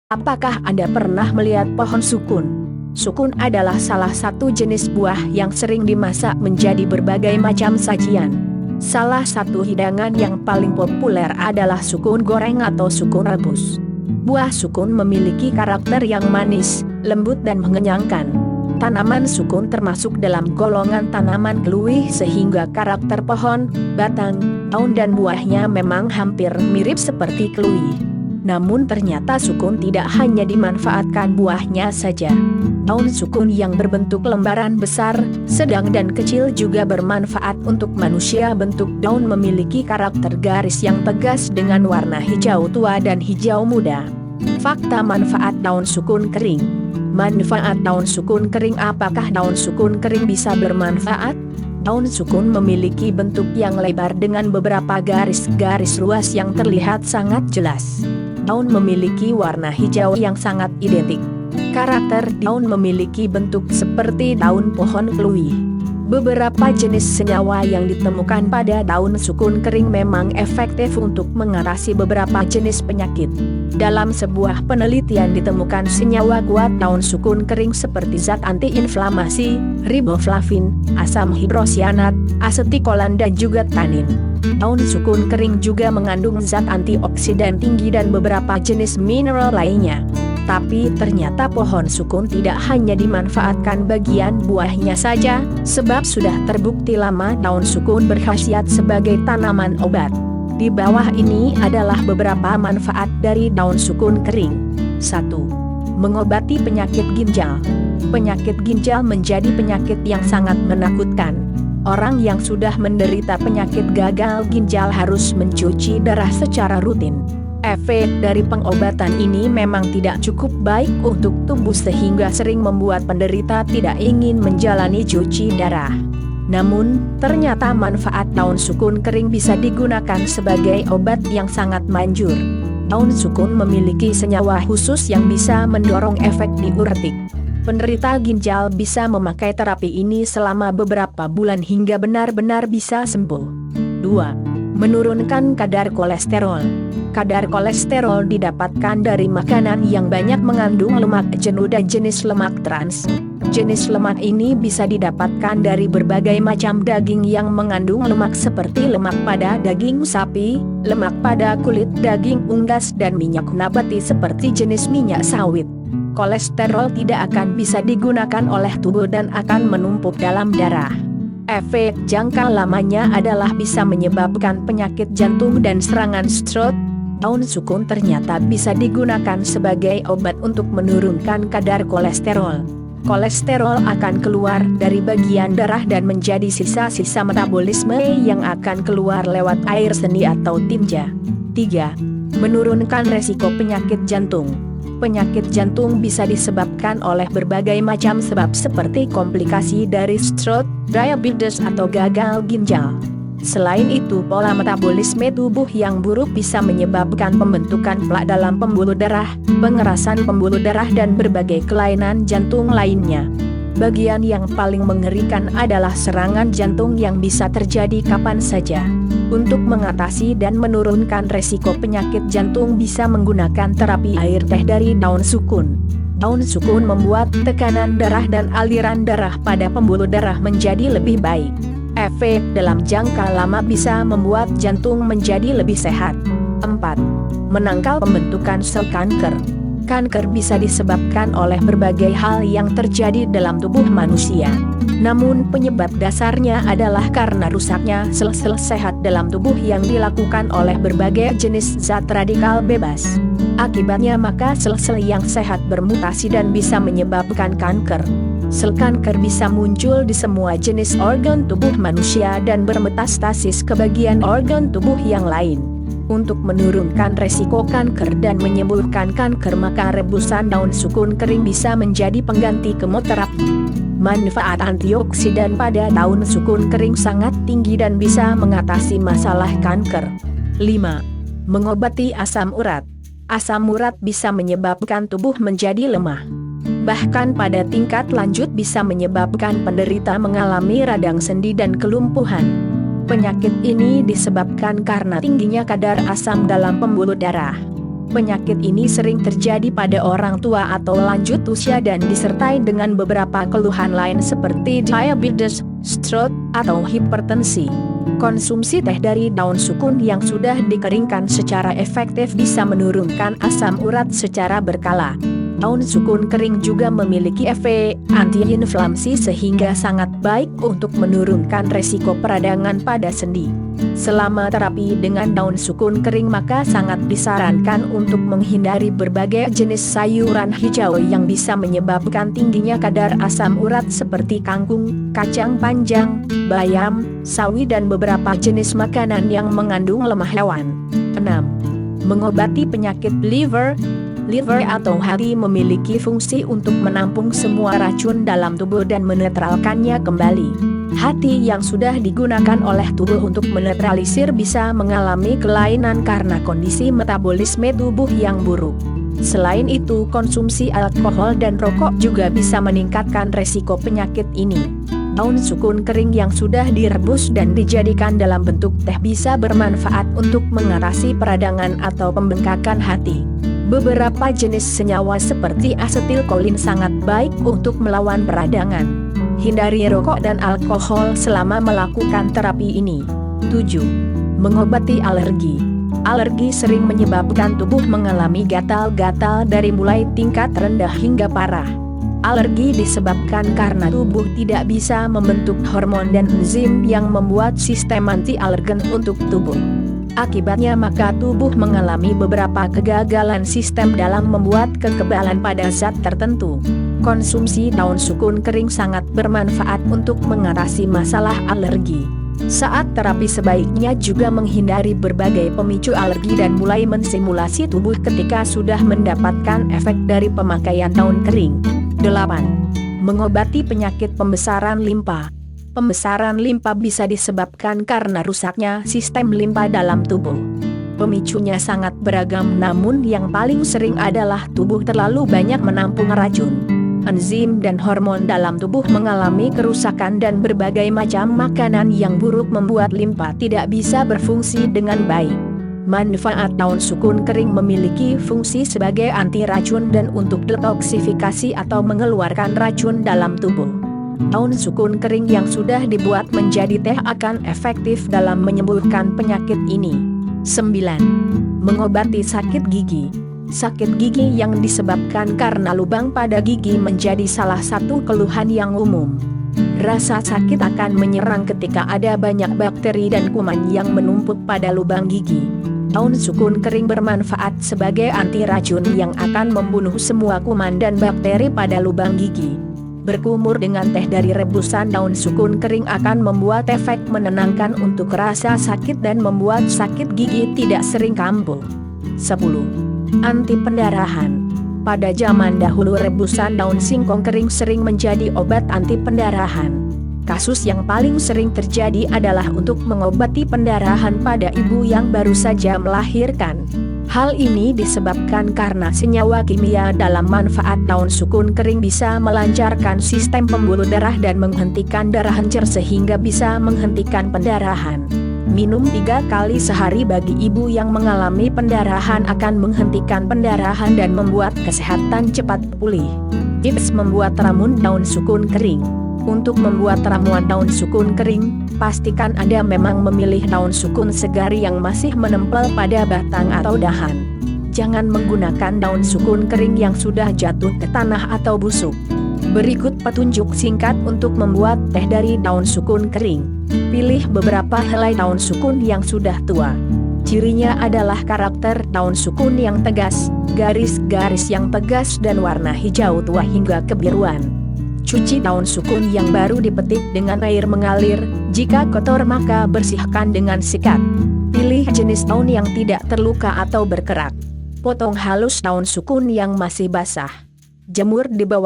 Apakah Anda pernah melihat pohon sukun? Sukun adalah salah satu jenis buah yang sering dimasak menjadi berbagai macam sajian. Salah satu hidangan yang paling populer adalah sukun goreng atau sukun rebus. Buah sukun memiliki karakter yang manis, lembut dan mengenyangkan. Tanaman sukun termasuk dalam golongan tanaman keluih sehingga karakter pohon, batang, daun dan buahnya memang hampir mirip seperti keluih. Namun ternyata sukun tidak hanya dimanfaatkan buahnya saja. Daun sukun yang berbentuk lembaran besar, sedang dan kecil juga bermanfaat untuk manusia. Bentuk daun memiliki karakter garis yang tegas dengan warna hijau tua dan hijau muda. Fakta manfaat daun sukun kering. Manfaat daun sukun kering. Apakah daun sukun kering bisa bermanfaat? Daun sukun memiliki bentuk yang lebar dengan beberapa garis-garis luas yang terlihat sangat jelas. Daun memiliki warna hijau yang sangat identik. Karakter daun memiliki bentuk seperti daun pohon keluih. Beberapa jenis senyawa yang ditemukan pada daun sukun kering memang efektif untuk mengatasi beberapa jenis penyakit. Dalam sebuah penelitian ditemukan senyawa kuat daun sukun kering seperti zat antiinflamasi, riboflavin, asam hidrosianat, aseticolan dan juga tanin. Daun sukun kering juga mengandung zat antioksidan tinggi dan beberapa jenis mineral lainnya. Tapi ternyata pohon sukun tidak hanya dimanfaatkan bagian buahnya saja, sebab sudah terbukti lama daun sukun berkhasiat sebagai tanaman obat. Di bawah ini adalah beberapa manfaat dari daun sukun kering. 1. Mengobati penyakit ginjal. Penyakit ginjal menjadi penyakit yang sangat menakutkan. Orang yang sudah menderita penyakit gagal ginjal harus mencuci darah secara rutin. Efek dari pengobatan ini memang tidak cukup baik untuk tubuh sehingga sering membuat penderita tidak ingin menjalani cuci darah. Namun, ternyata manfaat daun sukun kering bisa digunakan sebagai obat yang sangat manjur. Daun sukun memiliki senyawa khusus yang bisa mendorong efek diuretik. Penderita ginjal bisa memakai terapi ini selama beberapa bulan hingga benar-benar bisa sembuh. 2. Menurunkan kadar kolesterol. Kadar kolesterol didapatkan dari makanan yang banyak mengandung lemak jenuh dan jenis lemak trans. Jenis lemak ini bisa didapatkan dari berbagai macam daging yang mengandung lemak seperti lemak pada daging sapi, lemak pada kulit daging unggas dan minyak nabati seperti jenis minyak sawit. Kolesterol tidak akan bisa digunakan oleh tubuh dan akan menumpuk dalam darah. Efek jangka lamanya adalah bisa menyebabkan penyakit jantung dan serangan stroke. Daun sukun ternyata bisa digunakan sebagai obat untuk menurunkan kadar kolesterol. Kolesterol akan keluar dari bagian darah dan menjadi sisa-sisa metabolisme yang akan keluar lewat air seni atau tinja. 3. Menurunkan resiko penyakit jantung. Penyakit jantung bisa disebabkan oleh berbagai macam sebab seperti komplikasi dari stroke, diabetes atau gagal ginjal. Selain itu, pola metabolisme tubuh yang buruk bisa menyebabkan pembentukan plak dalam pembuluh darah, pengerasan pembuluh darah dan berbagai kelainan jantung lainnya. Bagian yang paling mengerikan adalah serangan jantung yang bisa terjadi kapan saja. Untuk mengatasi dan menurunkan resiko penyakit jantung bisa menggunakan terapi air teh dari daun sukun. Daun sukun membuat tekanan darah dan aliran darah pada pembuluh darah menjadi lebih baik. Efek dalam jangka lama bisa membuat jantung menjadi lebih sehat. 4. Menangkal pembentukan sel kanker. Kanker bisa disebabkan oleh berbagai hal yang terjadi dalam tubuh manusia. Namun penyebab dasarnya adalah karena rusaknya sel-sel sehat dalam tubuh yang dilakukan oleh berbagai jenis zat radikal bebas. Akibatnya maka sel-sel yang sehat bermutasi dan bisa menyebabkan kanker. Sel kanker bisa muncul di semua jenis organ tubuh manusia dan bermetastasis ke bagian organ tubuh yang lain. Untuk menurunkan resiko kanker dan menyembuhkan kanker maka rebusan daun sukun kering bisa menjadi pengganti kemoterapi. Manfaat antioksidan pada daun sukun kering sangat tinggi dan bisa mengatasi masalah kanker. 5. Mengobati asam urat. Asam urat bisa menyebabkan tubuh menjadi lemah. Bahkan pada tingkat lanjut bisa menyebabkan penderita mengalami radang sendi dan kelumpuhan. Penyakit ini disebabkan karena tingginya kadar asam dalam pembuluh darah. Penyakit ini sering terjadi pada orang tua atau lanjut usia dan disertai dengan beberapa keluhan lain seperti diabetes, stroke, atau hipertensi. Konsumsi teh dari daun sukun yang sudah dikeringkan secara efektif bisa menurunkan asam urat secara berkala. Daun sukun kering juga memiliki efek anti-inflamasi sehingga sangat baik untuk menurunkan resiko peradangan pada sendi. Selama terapi dengan daun sukun kering maka sangat disarankan untuk menghindari berbagai jenis sayuran hijau yang bisa menyebabkan tingginya kadar asam urat seperti kangkung, kacang panjang, bayam, sawi dan beberapa jenis makanan yang mengandung lemak hewan. 6. Mengobati penyakit liver. Liver atau hati memiliki fungsi untuk menampung semua racun dalam tubuh dan menetralkannya kembali. Hati yang sudah digunakan oleh tubuh untuk menetralisir bisa mengalami kelainan karena kondisi metabolisme tubuh yang buruk. Selain itu, konsumsi alkohol dan rokok juga bisa meningkatkan resiko penyakit ini. Daun sukun kering yang sudah direbus dan dijadikan dalam bentuk teh bisa bermanfaat untuk mengatasi peradangan atau pembengkakan hati. Beberapa jenis senyawa seperti asetilkolin sangat baik untuk melawan peradangan. Hindari rokok dan alkohol selama melakukan terapi ini. 7. Mengobati alergi. Alergi sering menyebabkan tubuh mengalami gatal-gatal dari mulai tingkat rendah hingga parah. Alergi disebabkan karena tubuh tidak bisa membentuk hormon dan enzim yang membuat sistem anti-alergen untuk tubuh. Akibatnya maka tubuh mengalami beberapa kegagalan sistem dalam membuat kekebalan pada zat tertentu. Konsumsi daun sukun kering sangat bermanfaat untuk mengatasi masalah alergi. Saat terapi sebaiknya juga menghindari berbagai pemicu alergi dan mulai mensimulasi tubuh ketika sudah mendapatkan efek dari pemakaian daun kering. 8. Mengobati penyakit pembesaran limpa. Pembesaran limpa bisa disebabkan karena rusaknya sistem limpa dalam tubuh. Pemicunya sangat beragam namun yang paling sering adalah tubuh terlalu banyak menampung racun. Enzim dan hormon dalam tubuh mengalami kerusakan dan berbagai macam makanan yang buruk membuat limpa tidak bisa berfungsi dengan baik. Manfaat daun sukun kering memiliki fungsi sebagai anti racun dan untuk detoksifikasi atau mengeluarkan racun dalam tubuh. Daun sukun kering yang sudah dibuat menjadi teh akan efektif dalam menyembuhkan penyakit ini. 9. Mengobati sakit gigi. Sakit gigi yang disebabkan karena lubang pada gigi menjadi salah satu keluhan yang umum. Rasa sakit akan menyerang ketika ada banyak bakteri dan kuman yang menumpuk pada lubang gigi. Daun sukun kering bermanfaat sebagai anti racun yang akan membunuh semua kuman dan bakteri pada lubang gigi. Berkumur dengan teh dari rebusan daun sukun kering akan membuat efek menenangkan untuk rasa sakit dan membuat sakit gigi tidak sering kambuh. 10. Anti pendarahan. Pada zaman dahulu rebusan daun singkong kering sering menjadi obat anti pendarahan. Kasus yang paling sering terjadi adalah untuk mengobati pendarahan pada ibu yang baru saja melahirkan. Hal ini disebabkan karena senyawa kimia dalam manfaat daun sukun kering bisa melancarkan sistem pembuluh darah dan menghentikan darah encer sehingga bisa menghentikan pendarahan. Minum 3 kali sehari bagi ibu yang mengalami pendarahan akan menghentikan pendarahan dan membuat kesehatan cepat pulih. Tips membuat ramuan daun sukun kering. Untuk membuat ramuan daun sukun kering, pastikan Anda memang memilih daun sukun segar yang masih menempel pada batang atau dahan. Jangan menggunakan daun sukun kering yang sudah jatuh ke tanah atau busuk. Berikut petunjuk singkat untuk membuat teh dari daun sukun kering. Pilih beberapa helai daun sukun yang sudah tua. Cirinya adalah karakter daun sukun yang tegas, garis-garis yang tegas dan warna hijau tua hingga kebiruan. Cuci daun sukun yang baru dipetik dengan air mengalir, jika kotor maka bersihkan dengan sikat. Pilih jenis daun yang tidak terluka atau berkerak. Potong halus daun sukun yang masih basah. Jemur di bawah